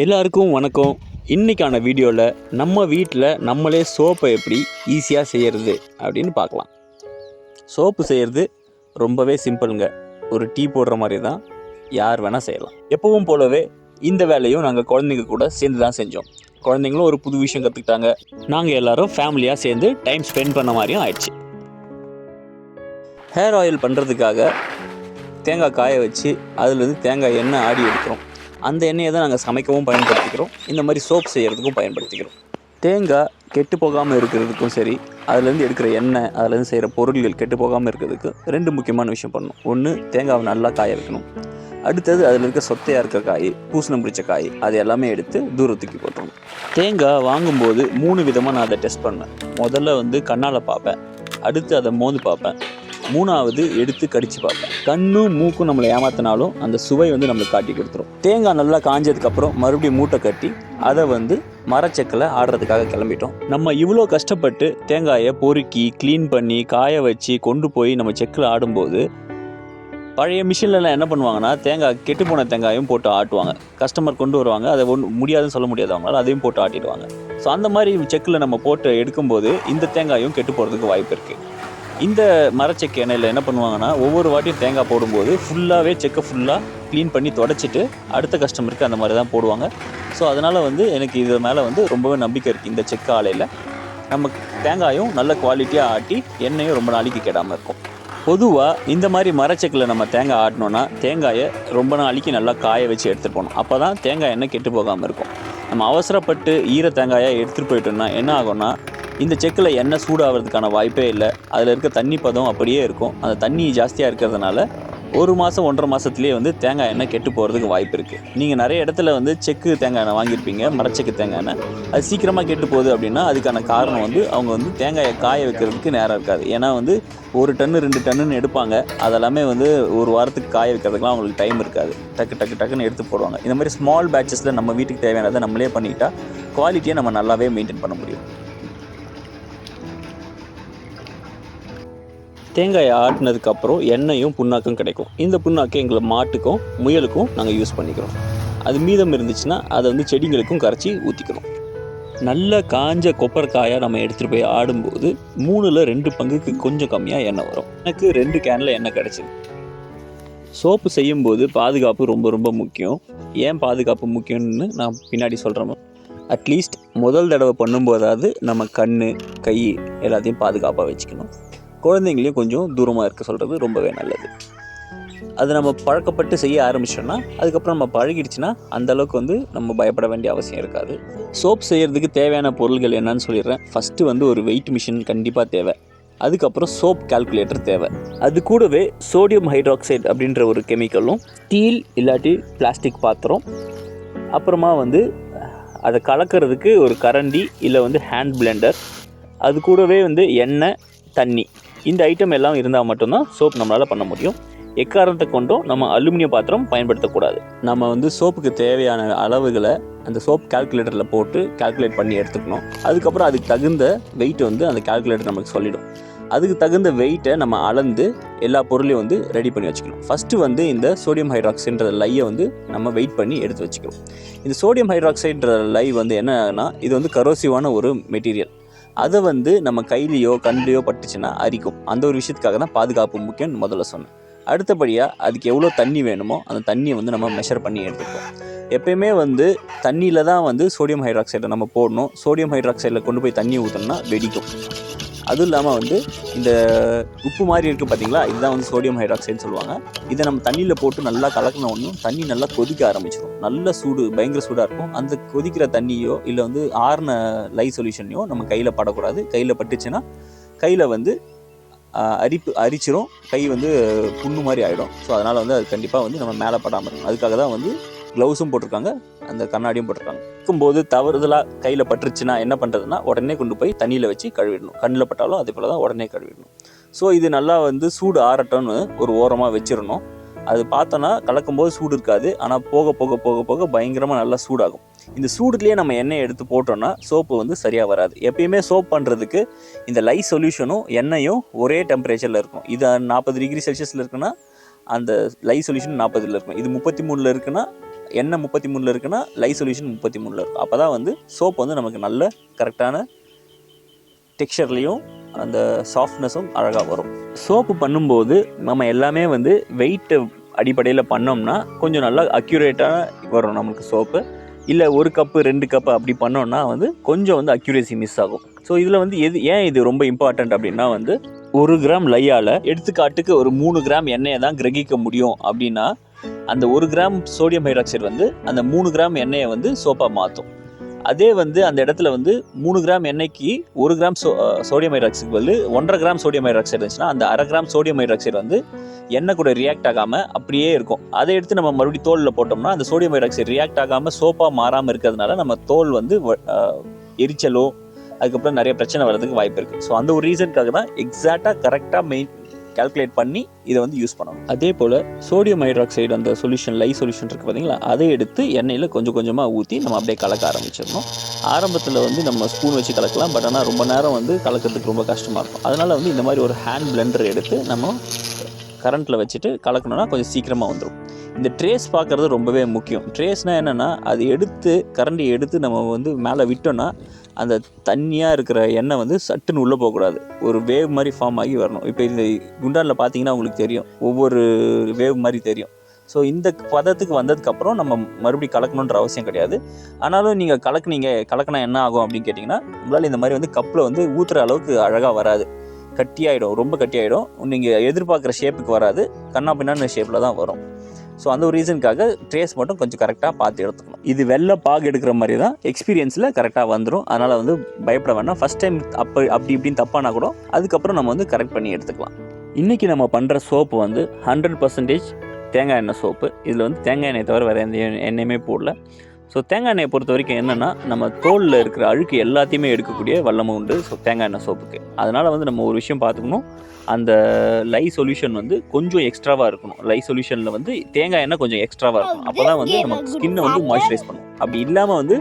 எல்லாருக்கும் வணக்கம். இன்றைக்கான வீடியோவில் நம்ம வீட்டில் நம்மளே சோப்பை எப்படி ஈஸியாக செய்கிறது அப்படின்னு பார்க்கலாம். சோப்பு செய்கிறது ரொம்பவே சிம்பிளுங்க. ஒரு டீ போடுற மாதிரி தான், யார் வேணால் செய்யலாம். எப்பவும் போலவே இந்த வேலையும் நாங்கள் குழந்தைங்க கூட சேர்ந்து தான் செஞ்சோம். குழந்தைங்களும் ஒரு புது விஷயம் கற்றுக்கிட்டாங்க. நாங்கள் எல்லோரும் ஃபேமிலியாக சேர்ந்து டைம் ஸ்பெண்ட் பண்ண மாதிரியும் ஆயிடுச்சு. ஹேர் ஆயில் பண்ணுறதுக்காக தேங்காய் காய வச்சு அதுலேருந்து தேங்காய் எண்ணெய் ஆடி எடுக்கிறோம். அந்த எண்ணெயை தான் நாங்கள் சமைக்கவும் பயன்படுத்திக்கிறோம், இந்த மாதிரி சோப் செய்கிறதுக்கும் பயன்படுத்திக்கிறோம். தேங்காய் கெட்டு போகாமல் இருக்கிறதுக்கும் சரி, அதுலேருந்து எடுக்கிற எண்ணெய், அதுலேருந்து செய்கிற பொருட்கள் கெட்டு போகாமல் இருக்கிறதுக்கு ரெண்டு முக்கியமான விஷயம் பண்ணணும். ஒன்று, தேங்காவை நல்லா காய வைக்கணும். அடுத்தது அதில் இருக்க சொத்தையாக இருக்கிற காய், பூசணம் பிடிச்ச காய், அது எல்லாமே எடுத்து தூரத்துக்கு போட்டுருணும். தேங்காய் வாங்கும்போது 3 விதமாக நான் அதை டெஸ்ட் பண்ணேன். முதல்ல கண்ணால் பார்ப்பேன், அடுத்து அதை மோந்து பார்ப்பேன், மூணாவது எடுத்து கடிச்சு பார்ப்பேன். கண்ணும் மூக்கும் நம்மளை ஏமாத்தினாலும் அந்த சுவை நம்மளுக்கு காட்டி கொடுத்துரும். தேங்காய் நல்லா காஞ்சதுக்கப்புறம் மறுபடியும் மூட்டை கட்டி அதை மரச்செக்கில் ஆடுறதுக்காக கிளம்பிட்டோம். நம்ம இவ்வளோ கஷ்டப்பட்டு தேங்காயை பொறுக்கி க்ளீன் பண்ணி காய வச்சு கொண்டு போய் நம்ம செக்கில் ஆடும்போது, பழைய மிஷின்லலாம் என்ன பண்ணுவாங்கன்னா, தேங்காய் கெட்டு போன தேங்காயும் போட்டு ஆட்டுவாங்க. கஸ்டமர் கொண்டு வருவாங்க, அதை முடியாதுன்னு சொல்ல முடியாது அவங்களால, அதையும் போட்டு ஆட்டிடுவாங்க. ஸோ அந்த மாதிரி செக்கில் நம்ம போட்டு எடுக்கும்போது இந்த தேங்காயும் கெட்டு போகிறதுக்கு வாய்ப்பு இருக்குது. இந்த மரச்செக்கு எண்ணெயில் என்ன பண்ணுவாங்கன்னா, ஒவ்வொரு வாட்டியும் தேங்காய் போடும்போது ஃபுல்லாகவே செக்கை ஃபுல்லாக க்ளீன் பண்ணி தொடச்சிட்டு அடுத்த கஸ்டமருக்கு அந்த மாதிரி தான் போடுவாங்க. ஸோ அதனால் எனக்கு இது மேலே ரொம்பவே நம்பிக்கை இருக்குது. இந்த செக்கு ஆலையில் நம்ம தேங்காயும் நல்ல குவாலிட்டியாக ஆட்டி எண்ணெயும் ரொம்ப நாளைக்கு கெடாமல் இருக்கும். பொதுவாக இந்த மாதிரி மரச்செக்கில் நம்ம தேங்காய் ஆட்டினோன்னா தேங்காயை ரொம்ப நாளைக்கு நல்லா காய வச்சு எடுத்துகிட்டு போகணும். அப்போ தான் தேங்காய் எண்ணெய் கெட்டு போகாமல் இருக்கும். நம்ம அவசரப்பட்டு ஈர தேங்காயாக எடுத்துகிட்டு போயிட்டோம்னா என்ன ஆகும்னா, இந்த செக்கில் எண்ணெய் சூடாகிறதுக்கான வாய்ப்பே இல்லை. அதில் இருக்க தண்ணி பதம் அப்படியே இருக்கும். அந்த தண்ணி ஜாஸ்தியாக இருக்கிறதுனால 1 மாதம் 1.5 மாதத்துலேயே தேங்காய் எண்ணெய் கெட்டு போகிறதுக்கு வாய்ப்பு இருக்குது. நீங்கள் நிறைய இடத்துல செக்கு தேங்காய் எண்ணெய் வாங்கியிருப்பீங்க, மரச்செக்கு தேங்காய் எண்ணெய். அது சீக்கிரமாக கெட்டு போகுது அப்படின்னா அதுக்கான காரணம் அவங்க தேங்காயை காய வைக்கிறதுக்கு நேரம் இருக்காது. ஏன்னா 1 டன்னு 2 டன்னுன்னு எடுப்பாங்க. அதெல்லாமே ஒரு வாரத்துக்கு காய வைக்கிறதுக்குலாம் அவங்களுக்கு டைம் இருக்காது. டக்குன்னு எடுத்து போடுவாங்க. இந்த மாதிரி ஸ்மால் பேட்சஸில் நம்ம வீட்டுக்கு தேவையானதை நம்மளே பண்ணிட்டா குவாலிட்டியை நம்ம நல்லாவே மெயின்டைன் பண்ண முடியும். தேங்காயை ஆட்டினதுக்கப்புறம் எண்ணெயும் புண்ணாக்கும் கிடைக்கும். இந்த புண்ணாக்கு எங்களை மாட்டுக்கும் முயலுக்கும் நாங்கள் யூஸ் பண்ணிக்கிறோம். அது மீதம் இருந்துச்சுன்னா அதை செடிங்களுக்கும் கரைச்சி ஊற்றிக்கிறோம். நல்ல காஞ்ச கொப்பரைக்காயாக நம்ம எடுத்துகிட்டு போய் ஆடும்போது 3ல் 2 பங்குக்கு கொஞ்சம் கம்மியாக எண்ணெய் வரும். எனக்கு 2 கேனில் எண்ணெய் கிடச்சிது. சோப்பு செய்யும்போது பாதுகாப்பு ரொம்ப ரொம்ப முக்கியம். ஏன் பாதுகாப்பு முக்கியம்னு நான் பின்னாடி சொல்கிறேன். அட்லீஸ்ட் முதல் தடவை பண்ணும்போதாவது நம்ம கண் கை எல்லாத்தையும் பாதுகாப்பாக வச்சுக்கணும். குழந்தைங்களையும் கொஞ்சம் தூரமாக இருக்க சொல்கிறது ரொம்பவே நல்லது. அது நம்ம பழக்கப்பட்டு செய்ய ஆரம்பிச்சோன்னா அதுக்கப்புறம் நம்ம பழகிடுச்சுன்னா அந்தளவுக்கு நம்ம பயப்பட வேண்டிய அவசியம் இருக்காது. சோப் செய்கிறதுக்கு தேவையான பொருள்கள் என்னன்னு சொல்லிடுறேன். ஃபஸ்ட்டு ஒரு வெயிட் மிஷின் கண்டிப்பாக தேவை. அதுக்கப்புறம் சோப் கால்குலேட்டர் தேவை. அது கூடவே சோடியம் ஹைட்ராக்சைடு அப்படின்ற ஒரு கெமிக்கலும், ஸ்டீல் இல்லாட்டி பிளாஸ்டிக் பாத்திரம், அப்புறமா அதை கலக்கிறதுக்கு ஒரு கரண்டி இல்லை ஹேண்ட் பிளெண்டர், அது கூடவே எண்ணெய், தண்ணி, இந்த ஐட்டம் எல்லாம் இருந்தால் மட்டும்தான் சோப் நம்மளால் பண்ண முடியும். எக்காரணத்தை கொண்டும் நம்ம அலுமினியம் பாத்திரம் பயன்படுத்தக்கூடாது. நம்ம சோப்புக்கு தேவையான அளவுகளை அந்த சோப் கால்குலேட்டரில் போட்டு கால்குலேட் பண்ணி எடுத்துக்கணும். அதுக்கப்புறம் அதுக்கு தகுந்த வெயிட் அந்த கால்குலேட்டர் நமக்கு சொல்லிடும். அதுக்கு தகுந்த வெயிட்டை நம்ம அளந்து எல்லா பொருளையும் ரெடி பண்ணி வச்சுக்கணும். ஃபஸ்ட்டு இந்த சோடியம் ஹைட்ராக்சைடுன்ற லையை நம்ம வெயிட் பண்ணி எடுத்து வச்சுக்கணும். இந்த சோடியம் ஹைட்ராக்சைடுன்ற லை என்னன்னா, இது கரோசிவான ஒரு மெட்டீரியல். அதை நம்ம கையிலையோ கண்ணிலையோ பட்டுச்சுன்னா அரிக்கும். அந்த ஒரு விஷயத்துக்காக தான் பாதுகாப்பு முக்கியம்னு முதல்ல சொன்னேன். அடுத்தபடியாக அதுக்கு எவ்வளோ தண்ணி வேணுமோ அந்த தண்ணியை நம்ம மெஷர் பண்ணி எடுத்துப்போம். எப்பயுமே தண்ணியில் தான் சோடியம் ஹைட்ராக்சைடை நம்ம போடணும். சோடியம் ஹைட்ராக்சைடில் கொண்டு போய் தண்ணி ஊற்றணும்னா வெடிக்கும். அதுவும் இல்லாமல் இந்த உப்பு மாதிரி இருக்குது பார்த்தீங்களா, இதுதான் சோடியம் ஹைட்ராக்சைடுன்னு சொல்லுவாங்க. இதை நம்ம தண்ணியில் போட்டு நல்லா கலக்கின ஒன்றும் தண்ணி நல்லா கொதிக்க ஆரம்பிச்சிடும். நல்ல சூடு, பயங்கர சூடாக இருக்கும். அந்த கொதிக்கிற தண்ணியோ இல்லை ஆறுன லை சொல்யூஷனையோ நம்ம கையில் படக்கூடாது. கையில் பட்டுச்சுன்னா கையில் அரிச்சிரும். கை புண்ணு மாதிரி ஆகிடும். ஸோ அதனால் அது கண்டிப்பாக நம்ம மேலே படாமல் இருக்கும். அதுக்காக தான் க்ளவுஸும் போட்டிருக்காங்க, அந்த கண்ணாடியும் போட்டிருக்காங்க. இருக்கும்போது தவறுதலாக கையில் பட்டுருச்சுன்னா என்ன பண்ணுறதுன்னா, உடனே கொண்டு போய் தண்ணியில் வச்சு கழுவிடணும். கண்ணில் பட்டாலும் அதே போல் தான் உடனே கழுவிடணும். ஸோ இது நல்லா சூடு ஆறட்டம்னு ஒரு ஓரமாக வச்சிடணும். அது பார்த்தோன்னா கலக்கும்போது சூடு இருக்காது, ஆனால் போக போக போக போக பயங்கரமாக நல்லா சூடாகும். இந்த சூடுலேயே நம்ம எண்ணெயை எடுத்து போட்டோன்னா சோப்பு சரியாக வராது. எப்பயுமே சோப் பண்ணுறதுக்கு இந்த லை சொல்யூஷனும் எண்ணெயும் ஒரே டெம்பரேச்சரில் இருக்கும். இது 40 டிகிரி செல்சியஸில் இருக்குன்னா அந்த லை சொல்யூஷன் 40ல் இருக்கும். இது 33ல் இருக்குன்னா எண்ணெய் 33 இருக்குன்னா லை சொல்யூஷன் 33 இருக்கும். அப்போ தான் வந்து சோப் வந்து நமக்கு நல்ல கரெக்டான டெக்ஸ்சர்லேயும் அந்த சாஃப்ட்னஸும் அழகாக வரும். சோப்பு பண்ணும்போது நம்ம எல்லாமே வந்து வெயிட் அடிப்படையில் பண்ணோம்னா கொஞ்சம் நல்லா அக்யூரேட்டாக வரும் நமக்கு சோப்பு. இல்லை 1 கப்பு 2 கப்பு அப்படி பண்ணோன்னா வந்து கொஞ்சம் வந்து அக்யூரேசி மிஸ் ஆகும். ஸோ இதில் வந்து ஏன் இது ரொம்ப இம்பார்ட்டண்ட் அப்படின்னா வந்து 1 கிராம் லையால் எடுத்துக்காட்டுக்கு ஒரு 3 கிராம் எண்ணெயை தான் கிரகிக்க முடியும் அப்படின்னா அந்த 1 கிராம் சோடியம் ஹைட்ராக்சைடு வந்து அந்த 3 கிராம் எண்ணெயை வந்து சோப்பாக மாற்றும். அதே வந்து அந்த இடத்துல வந்து 3 கிராம் எண்ணெய்க்கு 1 கிராம் சோடியம் ஹைட்ராக்சைடு வந்து 1.5 கிராம் சோடியம் ஹைட்ராக்சைடு இருந்துச்சுன்னா அந்த 1/2 கிராம் சோடியம் ஹைட்ராக்சைடு வந்து எண்ணெய் கூட ரியாக்ட் ஆகாமல் அப்படியே இருக்கும். அதை எடுத்து நம்ம மறுபடியும் தோலில் போட்டோம்னா அந்த சோடியம் ஹைட்ராக்சைடு ரியாக்ட் ஆகாமல் சோப்பாக மாறாமல் இருக்கிறதுனால நம்ம தோல் வந்து எரிச்சலோ அதுக்கப்புறம் நிறைய பிரச்சனை வர்றதுக்கு வாய்ப்பு இருக்குது. ஸோ அந்த ஒரு ரீசனுக்காக தான் எக்ஸாக்டாக கரெக்டாக கால்குலேட் பண்ணி இதை வந்து யூஸ் பண்ணணும். அதே போல் சோடியம் ஹைட்ராக்சைடு அந்த சொல்யூஷன் லை சொல்யூஷன் இருக்குது பார்த்தீங்களா, அதை எடுத்து எண்ணெயில் கொஞ்சம் கொஞ்சமாக ஊற்றி நம்ம அப்படியே கலக்க ஆரம்பிச்சிடணும். ஆரம்பத்தில் வந்து நம்ம ஸ்பூன் வச்சு கலக்கலாம், பட் ஆனால் ரொம்ப நேரம் வந்து கலக்கிறதுக்கு ரொம்ப கஷ்டமாக இருக்கும். அதனால் வந்து இந்த மாதிரி ஒரு ஹேண்ட் பிளெண்டர் எடுத்து நம்ம கரண்ட்டில் வச்சுட்டு கலக்கணும்னா கொஞ்சம் சீக்கிரமாக வந்துடும். இந்த ட்ரேஸ் பார்க்குறது ரொம்பவே முக்கியம். ட்ரேஸ்னால் என்னென்னா அது எடுத்து கரண்டி எடுத்து நம்ம வந்து மேலே விட்டோன்னா அந்த தண்ணியாக இருக்கிற எண்ணெய் வந்து சட்டுன்னு உள்ளே போகக்கூடாது, ஒரு வேவ் மாதிரி ஃபார்ம் ஆகி வரணும். இப்போ இந்த குண்டானில் பார்த்தீங்கன்னா உங்களுக்கு தெரியும், ஒவ்வொரு வேவ் மாதிரி தெரியும். ஸோ இந்த பதத்துக்கு வந்ததுக்கப்புறம் நம்ம மறுபடியும் கலக்கணுன்ற அவசியம் கிடையாது. ஆனாலும் நீங்கள் கலக்கினா என்ன ஆகும் அப்படின்னு கேட்டிங்கன்னா உங்களால் இந்த மாதிரி வந்து கப்பில் வந்து ஊற்றுற அளவுக்கு அழகாக வராது, கட்டியாயிடும், ரொம்ப கட்டியாயிடும். நீங்கள் எதிர்பார்க்குற ஷேப்புக்கு வராது, கண்ணா பின்னான்னு ஷேப்பில் தான் வரும். ஸோ அந்த ஒரு ரீசனுக்காக ட்ரேஸ் மட்டும் கொஞ்சம் கரெக்டாக பார்த்து எடுத்துக்கணும். இது வெள்ளை பாகு எடுக்கிற மாதிரி தான் எக்ஸ்பீரியன்ஸில் கரெக்டாக வந்துடும். அதனால் வந்து பயப்பட வேண்டாம். ஃபஸ்ட் டைம் அப்படி இப்படின்னு தப்பானா கூட அதுக்கப்புறம் நம்ம வந்து கரெக்ட் பண்ணி எடுத்துக்கலாம். இன்றைக்கி நம்ம பண்ணுற சோப்பு வந்து 100% தேங்காய் எண்ணெய் சோப்பு. இதில் வந்து தேங்காய் எண்ணெய் தவிர வேறு எந்த எண்ணெயுமே போடல. ஸோ தேங்காய் எண்ணெயை பொறுத்த வரைக்கும் என்னென்னா நம்ம தோலில் இருக்கிற அழுக்கு எல்லாத்தையுமே எடுக்கக்கூடிய வல்லமும் உண்டு ஸோ தேங்காய் எண்ணெய் சோப்புக்கு. அதனால் வந்து நம்ம ஒரு விஷயம் பார்த்துக்கணும், அந்த லை சொல்யூஷன் வந்து கொஞ்சம் எக்ஸ்ட்ராவாக இருக்கணும். லை சொல்யூஷனில் வந்து தேங்காய் எண்ணெய் கொஞ்சம் எக்ஸ்ட்ராவாக இருக்கணும். அப்போ தான் வந்து நம்ம ஸ்கின்னை வந்து மாய்ஸ்சரைஸ் பண்ணும். அப்படி இல்லாமல் வந்து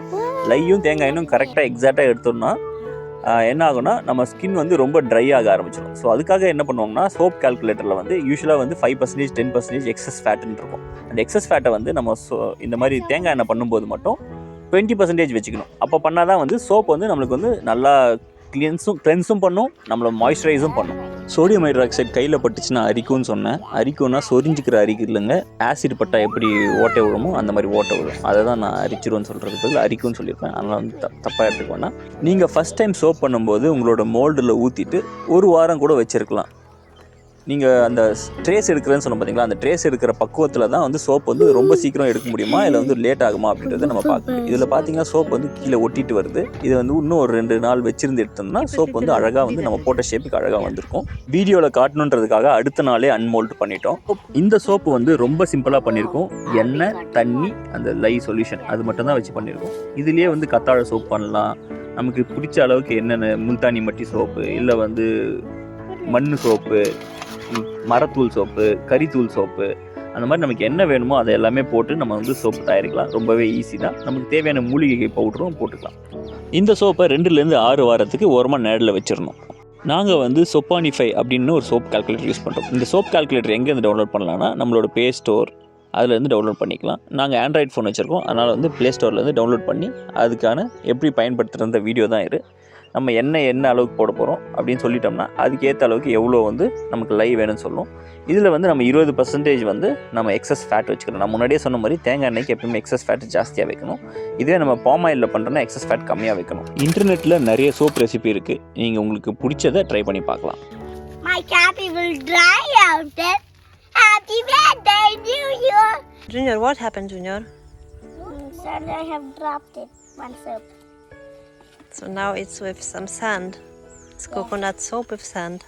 லையும் தேங்காய் எண்ணெயும் கரெக்டாக எக்ஸாக்டாக எடுத்தோம்னா என்ன ஆகும்னா நம்ம ஸ்கின் வந்து ரொம்ப ட்ரை ஆக ஆரம்பிச்சிடும். ஸோ அதுக்காக என்ன பண்ணுவோம்னா சோப் கால்குலேட்டரில் வந்து யூஸ்வலாக வந்து 5% 10% எக்ஸஸ் ஃபேட்டுன்னு இருக்கும். அந்த எக்ஸஸ் ஃபேட்டை வந்து நம்ம இந்த மாதிரி தேங்காய் எண்ணெய் பண்ணும்போது மட்டும் 20% வச்சுக்கணும். அப்போ பண்ணால் தான் வந்து சோப் வந்து நம்மளுக்கு வந்து நல்லா கிளென்ஸும் பண்ணும், நம்மளை மாய்ஸ்சரைஸும் பண்ணும். சோடியம் ஹைட்ராக்சைடு கையில் பட்டுச்சுன்னா அரிக்கும்னு சொன்னேன். அரிக்கும்னா சொரிஞ்சிக்கிற அரிக்கு இல்லைங்க, ஆசிட் பட்டா எப்படி ஓட்டை விழுமோ அந்த மாதிரி ஓட்டை விழும். அதை தான் நான் அரிச்சிருவேன்னு சொல்கிறதுக்கு அரிக்கும்னு சொல்லியிருப்பேன். அதனால் வந்து தப்பாக எடுத்துக்க வேணாம். நீங்கள் ஃபஸ்ட் டைம் சோப் பண்ணும்போது உங்களோட மோல்டில் ஊற்றிட்டு 1 வாரம் கூட வச்சுருக்கலாம். நீங்கள் அந்த ட்ரேஸ் எடுக்கிறேன்னு சொன்ன பார்த்தீங்களா, அந்த ட்ரேஸ் எடுக்கிற பக்குவத்தில் தான் வந்து சோப் வந்து ரொம்ப சீக்கிரம் எடுக்க முடியுமா இல்லை வந்து லேட் ஆகுமா அப்படின்றத நம்ம பார்க்கணும். இதில் பார்த்தீங்கன்னா சோப் வந்து கீழே ஒட்டிட்டு வருது. இது வந்து இன்னும் ஒரு 2 நாள் வச்சிருந்து எடுத்தோம்னா சோப் வந்து அழகாக வந்து நம்ம போட்ட ஷேப்புக்கு அழகாக வந்திருக்கும். வீடியோவில் காட்டணுன்றதுக்காக அடுத்த நாளே அன்மோல்ட் பண்ணிட்டோம். இந்த சோப்பு வந்து ரொம்ப சிம்பிளாக பண்ணியிருக்கோம். எண்ணெய், தண்ணி, அந்த லை சொல்யூஷன் அது மட்டும் தான் வச்சு பண்ணியிருக்கோம். இதுலேயே வந்து கத்தாழை சோப் பண்ணலாம், நமக்கு பிடிச்ச அளவுக்கு என்னென்ன முல்தானி மட்டி சோப்பு, இல்லை வந்து மண் சோப்பு, மரத்தூள் சோப்பு, கறித்தூள் சோப்பு, அந்த மாதிரி நமக்கு என்ன வேணுமோ அதை எல்லாமே போட்டு நம்ம வந்து சோப்பு தயாரிக்கலாம். ரொம்பவே ஈஸி தான். நமக்கு தேவையான மூலிகை பவுடரும் போட்டுக்கலாம். இந்த சோப்பை 2லேருந்து 6 வாரத்துக்கு ஓரமாக நேரில் வச்சிடணும். நாங்கள் வந்து சொப்பானிஃபை அப்படின்னு ஒரு சோப் கால்குலேட்டர் யூஸ் பண்ணுறோம். இந்த சோப் கால்குலேட்டர் எங்கேருந்து டவுன்லோட் பண்ணலாம்னா நம்மளோட ப்ளே ஸ்டோர் அதுலேருந்து டவுன்லோட் பண்ணிக்கலாம். நாங்கள் ஆண்ட்ராய்ட் ஃபோன் வச்சுருக்கோம், அதனால் வந்து ப்ளே ஸ்டோர்லேருந்து டவுன்லோட் பண்ணி அதுக்கான எப்படி பயன்படுத்துகிற வீடியோ தான் இது. நம்ம என்ன அளவுக்கு போட போகிறோம் அப்படின்னு சொல்லிட்டோம்னா அதுக்கேற்ற அளவுக்கு எவ்வளோ வந்து நமக்கு லை வேணும்னு சொல்லணும். இதில் வந்து நம்ம 20% வந்து நம்ம எக்ஸஸ் ஃபேட் வச்சுக்கணும். நான் முன்னாடியே சொன்ன மாதிரி தேங்காய் எண்ணெய்க்கு எப்பவுமே எக்ஸஸ் ஃபேட் ஜாஸ்தியாக வைக்கணும். இதே நம்ம பாம் ஆயிலில் பண்ணுறோன்னா எக்ஸஸ் ஃபேட் கம்மியாக வைக்கணும். இன்டர்நெட்டில் நிறைய சோப் ரெசிபி இருக்குது, நீங்கள் உங்களுக்கு பிடிச்சதை ட்ரை பண்ணி பார்க்கலாம். My cappy will dry out then. Happy birthday, New Year! Junior, what happened, Junior? Sorry, I have dropped it. One soap. So now it's with some sand. It's coconut soap with sand.